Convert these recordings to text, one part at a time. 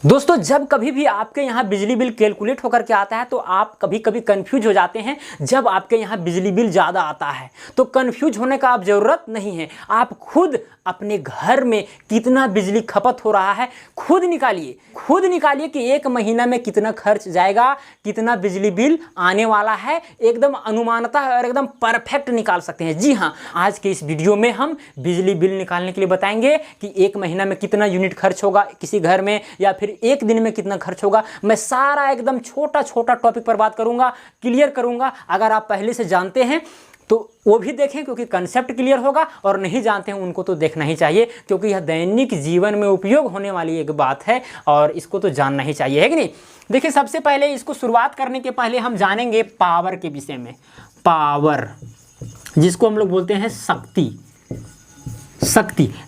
दोस्तों जब कभी भी आपके यहाँ बिजली बिल कैलकुलेट होकर के आता है तो आप कभी कभी कंफ्यूज हो जाते हैं। जब आपके यहाँ बिजली बिल ज़्यादा आता है तो कंफ्यूज होने का आप ज़रूरत नहीं है। आप खुद अपने घर में कितना बिजली खपत हो रहा है खुद निकालिए कि एक महीना में कितना खर्च जाएगा, कितना बिजली बिल आने वाला है। एकदम अनुमानतः और एकदम परफेक्ट निकाल सकते हैं। जी हाँ, आज के इस वीडियो में हम बिजली बिल निकालने के लिए बताएंगे कि एक महीना में कितना यूनिट खर्च होगा किसी घर में, या फिर एक दिन में कितना खर्च होगा। मैं सारा एकदम छोटा छोटा टॉपिक पर बात करूंगा, क्लियर करूंगा। अगर आप पहले से जानते हैं तो वो भी देखें क्योंकि कंसेप्ट क्लियर होगा, और नहीं जानते हैं उनको तो देखना ही चाहिए क्योंकि यह दैनिक जीवन में उपयोग होने वाली एक बात है और इसको तो जानना ही चाहिए, है कि नहीं। देखिए, सबसे पहले इसको शुरुआत करने के पहले हम जानेंगे पावर के विषय में। पावर जिसको हम लोग बोलते हैं शक्ति।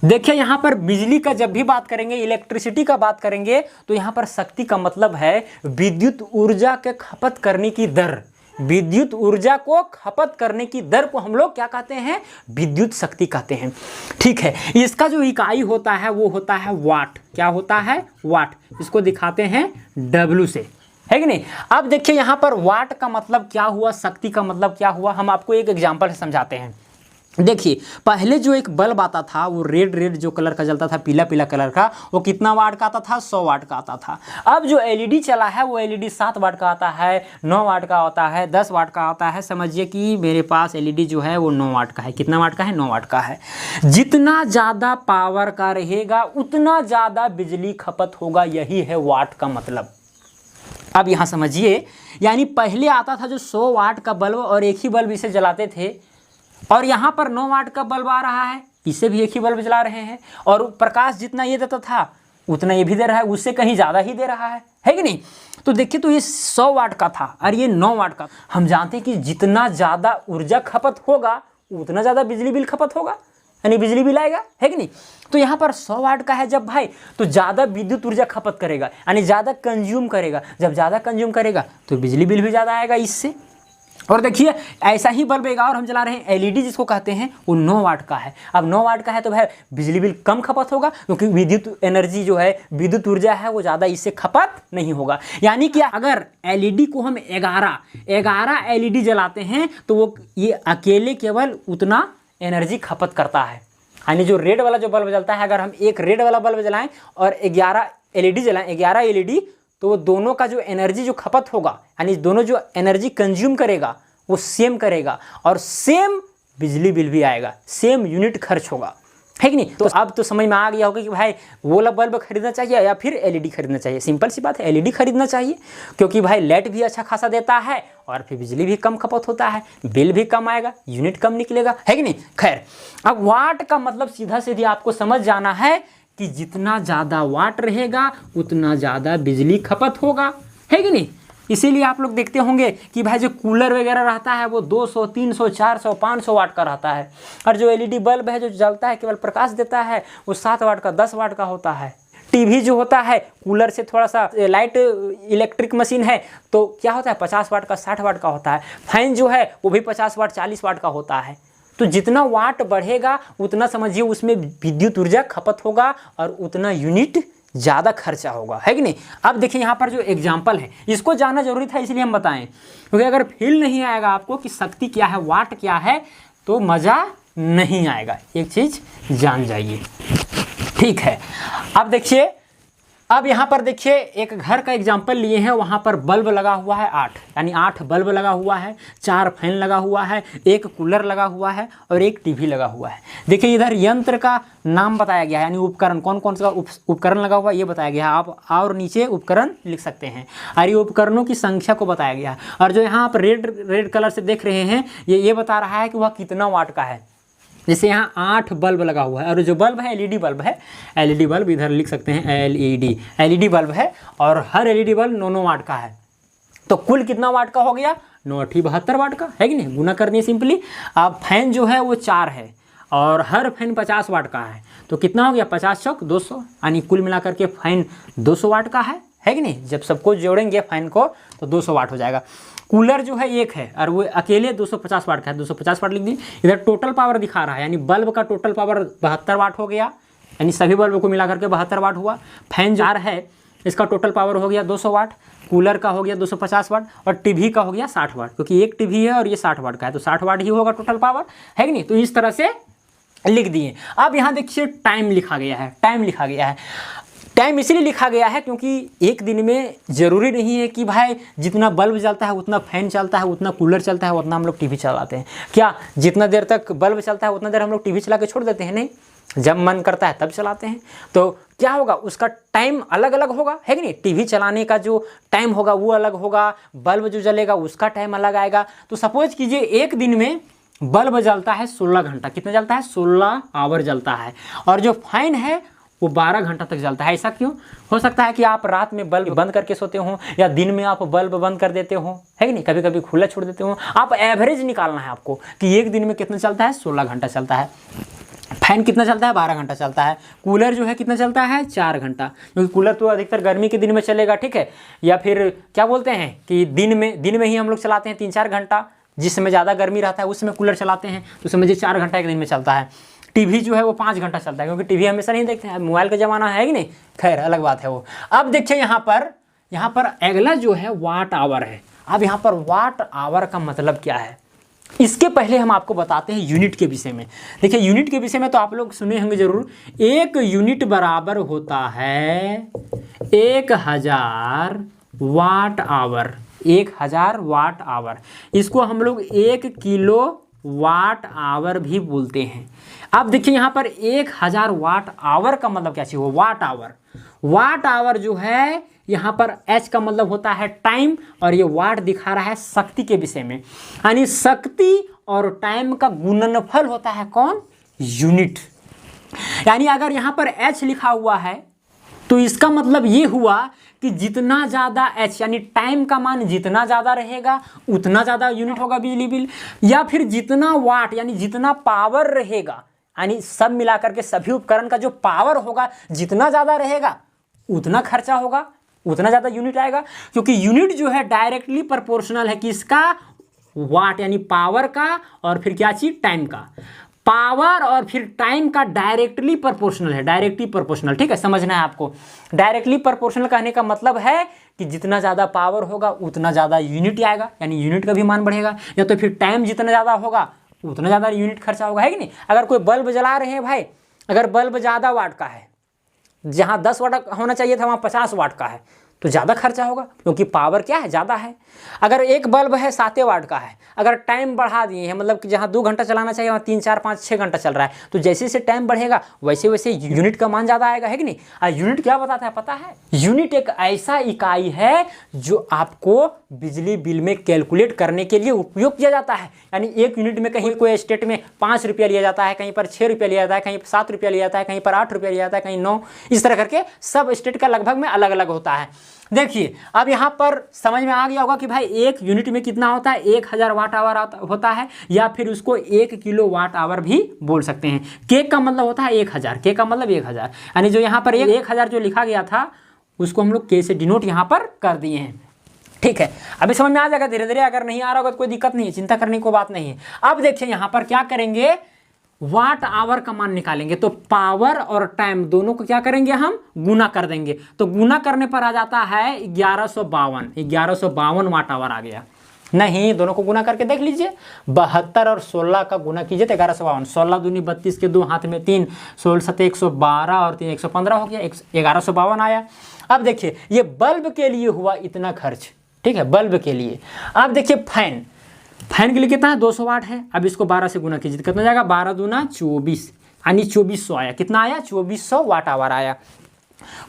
देखिए, यहाँ पर बिजली का जब भी बात करेंगे, इलेक्ट्रिसिटी का बात करेंगे, तो यहाँ पर शक्ति का मतलब है विद्युत ऊर्जा के खपत करने की दर। विद्युत ऊर्जा को खपत करने की दर को हम लोग क्या कहते हैं? विद्युत शक्ति कहते हैं। ठीक है, इसका जो इकाई होता है वो होता है वाट। क्या होता है? वाट। इसको दिखाते हैं W से, है कि नहीं। अब देखिए, यहाँ पर वाट का मतलब क्या हुआ, शक्ति का मतलब क्या हुआ, हम आपको एक एग्जाम्पल से समझाते हैं। देखिए, पहले जो एक बल्ब आता था वो रेड जो कलर का जलता था, पीला कलर का, वो कितना वाट का आता था? 100 वाट का आता था। अब जो एलईडी चला है वो एलईडी 7 वाट का आता है, 9 वाट का आता है, 10 वाट का आता है। समझिए कि मेरे पास एलईडी जो है वो 9 वाट का है। कितना वाट का है? 9 वाट का है। जितना ज़्यादा पावर का रहेगा उतना ज़्यादा बिजली खपत होगा, यही है वाट का मतलब। अब यहाँ समझिए, यानी पहले आता था जो 100 वाट का बल्ब और एक ही बल्ब इसे जलाते थे, और यहाँ पर 9 वाट का बल्ब आ रहा है, इसे भी एक ही बल्ब जला रहे हैं, और प्रकाश जितना ये देता था उतना ये भी दे रहा है, उससे कहीं ज़्यादा ही दे रहा है कि नहीं। तो देखिए, तो ये 100 वाट का था और ये 9 वाट का। हम जानते हैं कि जितना ज़्यादा ऊर्जा खपत होगा उतना ज़्यादा बिजली बिल खपत होगा, यानी बिजली बिल आएगा, है कि नहीं। तो यहाँ पर 100 वाट का है जब भाई, तो ज़्यादा विद्युत ऊर्जा खपत करेगा, यानी ज़्यादा कंज्यूम करेगा। जब ज़्यादा कंज्यूम करेगा तो बिजली बिल भी ज़्यादा आएगा इससे। और देखिए, ऐसा ही बल्ब एक और हम जला रहे हैं, एलईडी जिसको कहते हैं, वो 9 वाट का है। अब 9 वाट का है तो भाई बिजली बिल कम खपत होगा क्योंकि विद्युत एनर्जी जो है, विद्युत ऊर्जा है, वो ज़्यादा इससे खपत नहीं होगा। यानी कि अगर एलईडी को हम 11 एलईडी जलाते हैं तो वो ये अकेले केवल उतना एनर्जी खपत करता है। यानी जो रेड वाला जो बल्ब जलता है, अगर हम एक रेड वाला बल्ब जलाएं और 11 एलईडी जलाएं, 11 एलईडी, तो वो दोनों का जो एनर्जी जो खपत होगा, यानी दोनों जो एनर्जी कंज्यूम करेगा वो सेम करेगा और सेम बिजली बिल भी आएगा, सेम यूनिट खर्च होगा, है कि नहीं। तो अब तो समझ में आ गया होगा कि भाई वो वाला बल्ब खरीदना चाहिए या फिर एलईडी खरीदना चाहिए। सिंपल सी बात है, एलईडी खरीदना चाहिए क्योंकि भाई लाइट भी अच्छा खासा देता है और फिर बिजली भी कम खपत होता है, बिल भी कम आएगा, यूनिट कम निकलेगा, है कि नहीं। खैर, अब वाट का मतलब सीधा सीधी आपको समझ जाना है कि जितना ज़्यादा वाट रहेगा उतना ज़्यादा बिजली खपत होगा, है कि नहीं। इसीलिए आप लोग देखते होंगे कि भाई जो कूलर वगैरह रहता है वो 200, 300, 400, 500 वाट का रहता है, और जो एलईडी बल्ब है जो जलता है केवल प्रकाश देता है वो 7 वाट का, 10 वाट का होता है। टीवी जो होता है, कूलर से थोड़ा सा लाइट इलेक्ट्रिक मशीन है तो क्या होता है, 50 वाट का, 60 वाट का होता है। फैन जो है वो भी 50 वाट, 40 वाट का होता है। तो जितना वाट बढ़ेगा उतना समझिए उसमें विद्युत ऊर्जा खपत होगा और उतना यूनिट ज़्यादा खर्चा होगा, है कि नहीं। अब देखिए, यहाँ पर जो एग्जाम्पल है इसको जानना जरूरी था, इसलिए हम बताएं, क्योंकि अगर फील नहीं आएगा आपको कि शक्ति क्या है, वाट क्या है, तो मज़ा नहीं आएगा। एक चीज़ जान जाइए, ठीक है। अब देखिए, अब यहाँ पर देखिए एक घर का एग्जाम्पल लिए हैं, वहाँ पर बल्ब लगा हुआ है 8, यानी 8 बल्ब लगा हुआ है, 4 फैन लगा हुआ है, एक कूलर लगा हुआ है और एक टीवी लगा हुआ है। देखिए, इधर यंत्र का नाम बताया गया है, यानी उपकरण, कौन कौन सा उपकरण लगा हुआ है ये बताया गया है। आप और नीचे उपकरण लिख सकते हैं, और ये उपकरणों की संख्या को बताया गया है। और जो यहाँ आप रेड कलर से देख रहे हैं, ये बता रहा है कि वह कितना वाट का है। जैसे यहाँ 8 बल्ब लगा हुआ है, और जो बल्ब है एलईडी बल्ब है, एलईडी बल्ब इधर लिख सकते हैं, एलईडी बल्ब है, और हर एलईडी बल्ब 9 वाट का है। तो कुल कितना वाट का हो गया? 9 × 72 वाट का, है कि नहीं। गुना कर दिए सिंपली। अब फैन जो है वो 4 है और हर फैन 50 वाट का है, तो कितना हो गया? 50 चौक 200, यानी कुल मिलाकर के फैन 200 वाट का है कि नहीं। जब सबको जोड़ेंगे फैन को तो 200 वाट हो जाएगा। कूलर जो है एक है और वो अकेले 250 वाट का है, 250 वाट लिख दी। इधर टोटल पावर दिखा रहा है, यानी बल्ब का टोटल पावर 72 वाट हो गया, यानी सभी बल्ब को मिलाकर के 72 वाट हुआ। फैन 4 है इसका टोटल पावर हो गया 200 वाट, कूलर का हो गया 250 वाट और टीवी का हो गया 60 वाट, क्योंकि एक टीवी है और ये 60 वाट का है तो 60 वाट ही होगा टोटल पावर, है कि नहीं। तो इस तरह से लिख दिए। अब यहाँ देखिए टाइम लिखा गया है, टाइम लिखा गया है। टाइम इसलिए लिखा गया है क्योंकि एक दिन में ज़रूरी नहीं है कि भाई जितना बल्ब जलता है उतना फैन चलता है, उतना कूलर चलता है, उतना हम लोग टीवी चलाते हैं। क्या जितना देर तक बल्ब चलता है उतना देर हम लोग टीवी चला के छोड़ देते हैं? नहीं, जब मन करता है तब चलाते हैं। तो क्या होगा, उसका टाइम अलग अलग होगा, है कि नहीं। टीवी चलाने का जो टाइम होगा वो अलग होगा, बल्ब जो जलेगा उसका टाइम अलग आएगा। तो सपोज कीजिए एक दिन में बल्ब जलता है 16 घंटा, कितना जलता है? 16 आवर जलता है, और जो फैन है वो 12 घंटा तक जलता है। ऐसा क्यों? हो सकता है कि आप रात में बल्ब बंद करके सोते हो या दिन में आप बल्ब बंद कर देते हो, है कि नहीं, कभी कभी खुला छोड़ देते हो। आप एवरेज निकालना है आपको कि एक दिन में कितना चलता है, 16 घंटा चलता है। फैन कितना चलता है? 12 घंटा चलता है। कूलर जो है कितना चलता है? 4 घंटा, क्योंकि कूलर तो अधिकतर गर्मी के दिन में चलेगा, ठीक है। या फिर क्या बोलते हैं कि दिन में ही हम लोग चलाते हैं 3-4 घंटा, जिस समय ज़्यादा गर्मी रहता है उस समय कूलर चलाते हैं, तो समझिए 4 घंटा एक दिन में चलता है। टीवी जो है वो 5 घंटा चलता है, क्योंकि टीवी हमेशा नहीं देखते हैं, मोबाइल का ज़माना है कि नहीं, खैर अलग बात है वो। अब देखिए यहाँ पर अगला जो है वाट आवर है। अब यहाँ पर वाट आवर का मतलब क्या है, इसके पहले हम आपको बताते हैं यूनिट के विषय में। देखिए यूनिट के विषय में तो आप लोग सुने होंगे जरूर। 1 यूनिट बराबर होता है 1000 वाट आवर, 1000 वाट आवर। इसको हम लोग 1 किलो वाट आवर भी बोलते हैं। अब देखिए यहाँ पर 1000 वाट आवर का मतलब क्या चाहिए, वाट आवर। वाट आवर जो है यहाँ पर एच का मतलब होता है टाइम, और ये वाट दिखा रहा है शक्ति के विषय में, यानी शक्ति और टाइम का गुणनफल होता है कौन, यूनिट। यानी अगर यहाँ पर एच लिखा हुआ है तो इसका मतलब ये हुआ कि जितना ज़्यादा एच यानी टाइम का मान जितना ज़्यादा रहेगा उतना ज़्यादा यूनिट होगा बिजली बिल, या फिर जितना वाट यानी जितना पावर रहेगा, यानी सब मिलाकर के सभी उपकरण का जो पावर होगा जितना ज़्यादा रहेगा उतना खर्चा होगा, उतना ज़्यादा यूनिट आएगा। क्योंकि यूनिट जो है डायरेक्टली प्रोपोर्शनल है किसका, वाट यानी पावर का, और फिर क्या चीज़, टाइम का। पावर और फिर टाइम का डायरेक्टली प्रोपोर्शनल है, डायरेक्टली प्रोपोर्शनल, ठीक है, समझना है आपको। डायरेक्टली प्रोपोर्शनल कहने का मतलब है कि जितना ज़्यादा पावर होगा उतना ज़्यादा यूनिट आएगा, यानी यूनिट का भी मान बढ़ेगा, या तो फिर टाइम जितना ज़्यादा होगा उतना ज़्यादा यूनिट खर्चा होगा, है कि नहीं। अगर कोई बल्ब जला रहे हैं भाई, अगर बल्ब ज़्यादा वाट का है, जहाँ 10 वाट होना चाहिए था वहाँ 50 वाट का है, तो ज़्यादा खर्चा होगा, क्योंकि पावर क्या है, ज़्यादा है। अगर एक बल्ब है 7 वाट का है, अगर टाइम बढ़ा दिए हैं, मतलब कि जहाँ 2 घंटा चलाना चाहिए वहाँ 3, 4, 5, 6 घंटा चल रहा है, तो जैसे जैसे टाइम बढ़ेगा वैसे वैसे यूनिट का मान ज़्यादा आएगा, है कि नहीं। और यूनिट क्या बताता है पता है, यूनिट एक ऐसा इकाई है जो आपको बिजली बिल में कैलकुलेट करने के लिए उपयोग किया जाता है। यानी एक यूनिट में कहीं कोई स्टेट में 5 रुपया लिया जाता है, कहीं पर 6 रुपया लिया जाता है, कहीं पर 7 रुपया लिया जाता है, कहीं पर 8 रुपया लिया जाता है, कहीं 9, इस तरह करके सब स्टेट का लगभग में अलग अलग होता है। देखिए अब यहाँ पर समझ में आ गया होगा कि भाई एक यूनिट में कितना होता है, 1000 वाट आवर होता है, या फिर उसको 1 किलो वाट आवर भी बोल सकते हैं। के का मतलब होता है 1000, के का मतलब 1000, यानी जो यहाँ पर 1000 जो लिखा गया था उसको हम लोग के से डिनोट यहाँ पर कर दिए हैं, ठीक है। अभी समझ में आ जाएगा धीरे धीरे, अगर नहीं आ रहा होगा तो कोई दिक्कत नहीं है, चिंता करने को बात नहीं है। अब देखिए यहाँ पर क्या करेंगे, वाट आवर का मान निकालेंगे, तो पावर और टाइम दोनों को क्या करेंगे, हम गुना कर देंगे। तो गुना करने पर आ जाता है 1152 वाट आवर आ गया। नहीं, दोनों को गुना करके देख लीजिए, 72 और 16 का गुना कीजिए तो 1152, 16 दूनी 32 के 2 हाथ में 3, 16 7 112 और 3 115 हो गया, 1152 आया। अब देखिए ये बल्ब के लिए हुआ इतना खर्च, ठीक है, बल्ब के लिए। अब देखिए फैन के लिए कितना है, 200 वाट है। अब इसको 12 से गुना कीजिए तो कितना जाएगा, 12 दूना 24, यानी 2400 आया। कितना आया, 2400 वाट आवर आया।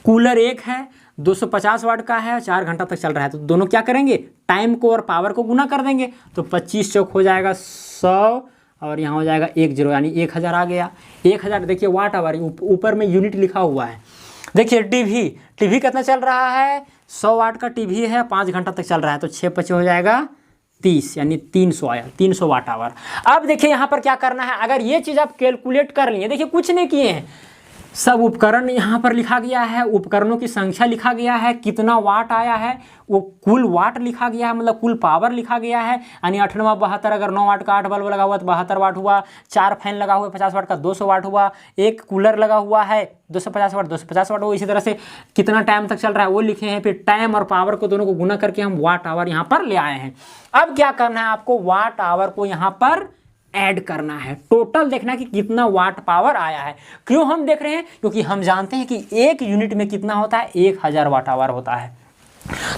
कूलर एक है, 250 वाट का है, 4 घंटा तक चल रहा है, तो दोनों क्या करेंगे, टाइम को और पावर को गुना कर देंगे, तो 25 चौक हो जाएगा 100, और यहाँ हो जाएगा 10, यानी 1000 आ गया। 1000 देखिए वाट आवर, ऊपर में यूनिट लिखा हुआ है। देखिए टीवी कितना चल रहा है, 100 वाट का टीवी है, 5 घंटा तक चल रहा है, तो 6 5 हो जाएगा 30, यानी 300 आया, 300 वाट आवर। अब देखिए यहाँ पर क्या करना है, अगर ये चीज़ आप कैलकुलेट कर लिए, देखिए कुछ नहीं किए हैं, सब उपकरण यहाँ पर लिखा गया है, उपकरणों की संख्या लिखा गया है, कितना वाट आया है वो कुल वाट लिखा गया है, मतलब कुल पावर लिखा गया है। यानी 8 9 72, अगर 9 वाट का 8 बल्ब लगा हुआ तो 72 वाट हुआ, 4 फैन लगा हुआ 50 वाट का 200 वाट हुआ, एक कूलर लगा हुआ है 250 वाट 250 वाट हुआ। इसी तरह से कितना टाइम तक चल रहा है वो लिखे हैं। फिर टाइम और पावर को दोनों को गुना करके हम वाट आवर यहाँ पर ले आए हैं। अब क्या करना है आपको, वाट आवर को यहाँ पर ऐड करना है, टोटल देखना है कि कितना वाट पावर आया है। क्यों हम देख रहे हैं, क्योंकि हम जानते हैं कि एक यूनिट में कितना होता है, 1000 वाट आवर होता है।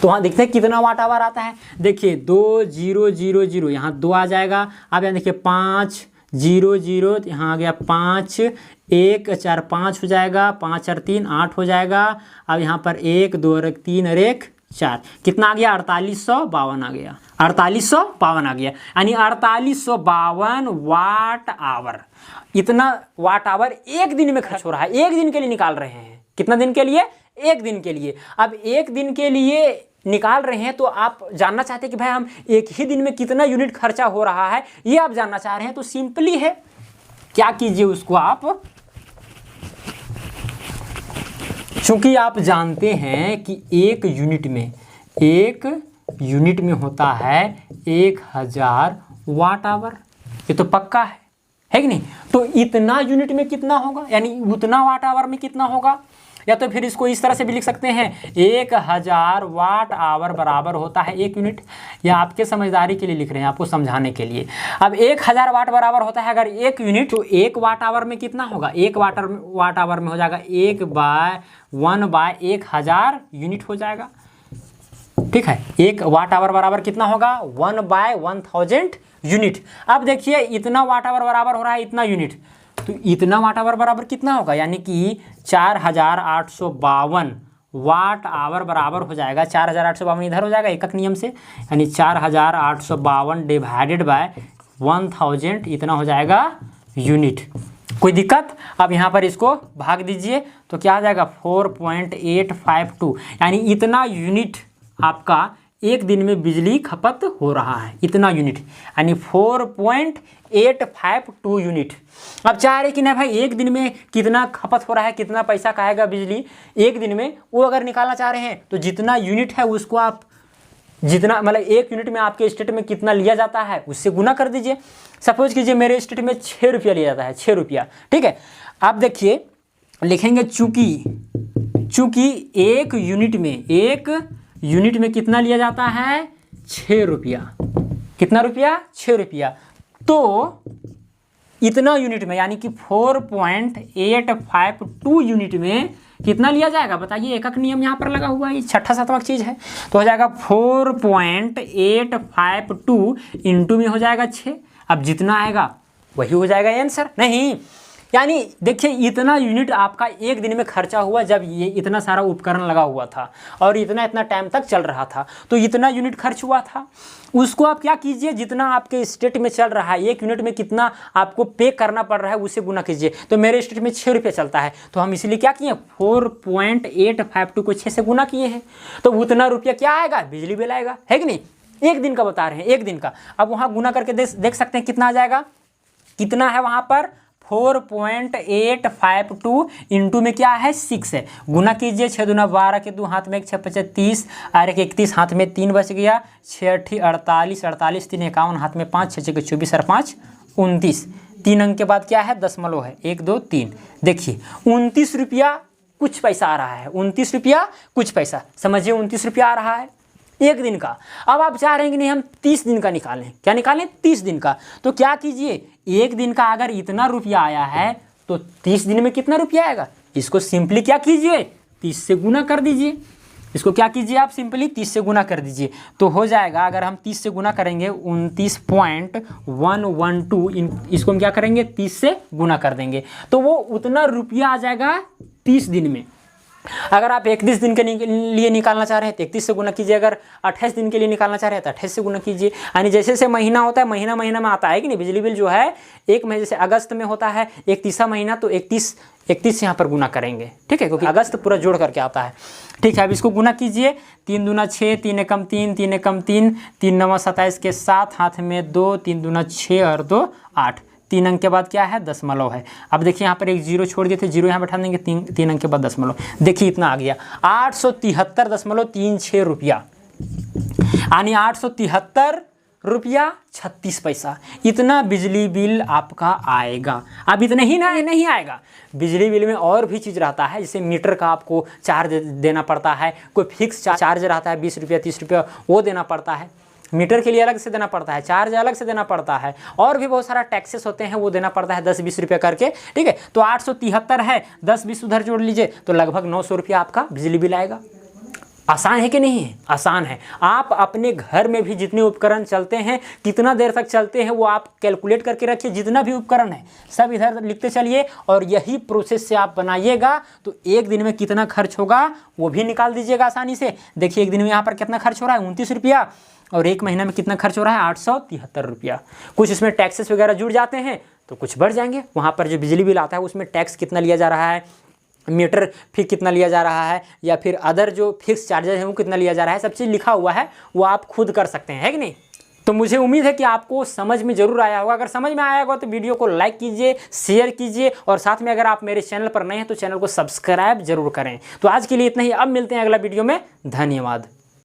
तो वहाँ देखते हैं कितना वाट आवर आता है। देखिए 2 0 0 0, यहाँ 2 आ जाएगा। अब यहाँ देखिए 5 0 0, यहाँ आ गया 5, 1 4 5 हो जाएगा, 5 और 3 8 हो जाएगा। अब यहाँ पर 1 2 और 1 3 और 1 4, कितना आ गया, 4852 आ गया, 4852 आ गया। यानी 4852 वाट आवर, इतना वाट आवर एक दिन में खर्च हो रहा है, एक दिन के लिए निकाल रहे हैं। कितना दिन के लिए, एक दिन के लिए। अब एक दिन के लिए निकाल रहे हैं तो आप जानना चाहते हैं कि भाई हम एक ही दिन में कितना यूनिट खर्चा हो रहा है, ये आप जानना चाह रहे हैं। तो सिंपली है, क्या कीजिए उसको आप, चूंकि आप जानते हैं कि एक यूनिट में होता है 1000 वाट आवर, ये तो पक्का है कि नहीं। तो इतना यूनिट में कितना होगा, यानी उतना वाट आवर में कितना होगा। या तो फिर इसको इस तरह से भी लिख सकते हैं, 1000 वाट आवर बराबर होता है 1 यूनिट। या आपके समझदारी के लिए लिख रहे हैं, आपको समझाने के लिए। अब 1000 वाट बराबर होता है अगर 1 यूनिट, तो 1 वाट आवर में कितना होगा, 1 वाट आवर में हो जाएगा 1/1000 यूनिट हो जाएगा। ठीक है, 1 वाट आवर बराबर कितना होगा, 1/1000 यूनिट। अब देखिए इतना वाट आवर बराबर हो रहा है इतना यूनिट, तो इतना वाट आवर बराबर कितना होगा, यानी कि 4852 वाट आवर बराबर हो जाएगा। 4852 इधर हो जाएगा एकक नियम से, यानी 4852 डिवाइडेड बाय 1000, इतना हो जाएगा यूनिट। कोई दिक्कत। अब यहाँ पर इसको भाग दीजिए तो क्या आ जाएगा, 4.852, यानी इतना यूनिट आपका एक दिन में बिजली खपत हो रहा है, इतना यूनिट, यानी 4.852 यूनिट। अब चाह रहे कि ना भाई एक दिन में कितना खपत हो रहा है, कितना पैसा खाएगा बिजली एक दिन में, वो अगर निकालना चाह रहे हैं तो जितना यूनिट है उसको आप, जितना मतलब एक यूनिट में आपके स्टेट में कितना लिया जाता है उससे गुना कर दीजिए। सपोज कीजिए मेरे स्टेट में 6 रुपया लिया जाता है, 6 रुपया। ठीक है, आप देखिए लिखेंगे चूंकि एक यूनिट में कितना लिया जाता है, 6 रुपया। कितना रुपया, 6 रुपया। तो इतना यूनिट में यानी कि 4.852 यूनिट में कितना लिया जाएगा बताइए। एकक नियम यहाँ पर लगा हुआ है, छठा सातवां चीज़ है, तो हो जाएगा 4.852 इंटू में हो जाएगा 6। अब जितना आएगा वही हो जाएगा आंसर। नहीं, यानी देखिए इतना यूनिट आपका एक दिन में खर्चा हुआ जब ये इतना सारा उपकरण लगा हुआ था और इतना टाइम तक चल रहा था, तो इतना यूनिट खर्च हुआ था। उसको आप क्या कीजिए, जितना आपके स्टेट में चल रहा है एक यूनिट में कितना आपको पे करना पड़ रहा है उससे गुना कीजिए। तो मेरे स्टेट में 6 रुपये चलता है, तो हम इसलिए क्या किए, 4.852 को 6 से गुना किए हैं, तो उतना रुपया क्या आएगा, बिजली बिल आएगा, है कि नहीं। एक दिन का बता रहे हैं, एक दिन का। अब वहाँ गुना करके देख सकते हैं कितना आ जाएगा, कितना है वहाँ पर 4.852 इंटू में क्या है 6 है। गुना कीजिए, 6 दूना 12 के 2 हाथ में 1 6 25 30 और 1 31 हाथ में 3 बच गया, 6 8 48 48 3 51 हाथ में 5 6 6 24 और 5 29। 3 अंक के बाद क्या है, दशमलव है, 1 2 3। देखिए 29 रुपया कुछ पैसा आ रहा है, 29 रुपया कुछ पैसा, समझिए 29 रुपया आ रहा है एक दिन का। अब आप चाह रहे हैं कि नहीं हम 30 दिन का निकालें, क्या निकालें, 30 दिन का। तो क्या कीजिए, एक दिन का अगर इतना रुपया आया है तो 30 दिन में कितना रुपया आएगा, इसको सिंपली क्या कीजिए, 30 से गुना कर दीजिए। इसको क्या कीजिए आप, सिंपली 30 से गुना कर दीजिए, तो हो जाएगा, अगर हम 30 से गुना करेंगे 29.112, इसको हम क्या करेंगे 30 से गुना कर देंगे, तो वो उतना रुपया आ जाएगा 30 दिन में। अगर आप 31 दिन के लिए निकालना चाह रहे हैं तो 31 से गुना कीजिए, अगर 28 दिन के लिए निकालना चाह रहे हैं तो 28 से गुना कीजिए। यानी जैसे जैसे महीना होता है, महीना में आता है कि नहीं, बिजली बिल जो है एक महीने, जैसे अगस्त में होता है 31वां महीना, तो 31 यहाँ पर गुना करेंगे, ठीक है, क्योंकि अगस्त पूरा जोड़ करके आता है। ठीक है, अब इसको गुना कीजिए, 3 दूना 6, 3 एकम 3, 3 एकम 3, 3 9 27 के 7 हाथ में 2, 3 दूना 6 और 2 8, 3 अंक के बाद क्या है, दशमलव है। अब देखिए यहाँ पर एक जीरो छोड़ दिए थे, जीरो यहाँ बैठा देंगे, 3 अंक के बाद दशमलव। देखिए इतना आ गया 873.36 रुपया, यानी 873 रुपया 36 पैसा, इतना बिजली बिल आपका आएगा। अब इतना ही ना नहीं आएगा, बिजली बिल में और भी चीज़ रहता है, जैसे मीटर का आपको चार्ज देना पड़ता है, कोई फिक्स चार्ज रहता है 20 रुपया 30 रुपया, वो देना पड़ता है। मीटर के लिए अलग से देना पड़ता है, चार्ज अलग से देना पड़ता है, और भी बहुत सारा टैक्सेस होते हैं, वो देना पड़ता है 10-20 रुपये करके। ठीक है, तो 873 है, 10-20 उधर जोड़ लीजिए तो लगभग 900 रुपया आपका बिजली बिल आएगा। आसान है कि नहीं है? आसान है। आप अपने घर में भी जितने उपकरण चलते हैं, कितना देर तक चलते हैं, वो आप कैलकुलेट करके रखिए। जितना भी उपकरण है सब इधर लिखते चलिए, और यही प्रोसेस से आप बनाइएगा तो एक दिन में कितना खर्च होगा वो भी निकाल दीजिएगा आसानी से। देखिए एक दिन में यहाँ पर कितना खर्च हो रहा है, 29 रुपया, और एक महीना में कितना खर्च हो रहा है, 873 रुपया। कुछ इसमें टैक्सेस वगैरह जुड़ जाते हैं तो कुछ बढ़ जाएंगे। वहाँ पर जो बिजली बिल आता है उसमें टैक्स कितना लिया जा रहा है, मीटर फी कितना लिया जा रहा है, या फिर अदर जो फिक्स चार्जेस हैं वो कितना लिया जा रहा है, सब चीज़ लिखा हुआ है, वो आप खुद कर सकते हैं, है कि नहीं। तो मुझे उम्मीद है कि आपको समझ में ज़रूर आया होगा। अगर समझ में आया होगा तो वीडियो को लाइक कीजिए, शेयर कीजिए, और साथ में अगर आप मेरे चैनल पर नए हैं तो चैनल को सब्सक्राइब जरूर करें। तो आज के लिए इतना ही, अब मिलते हैं अगला वीडियो में। धन्यवाद।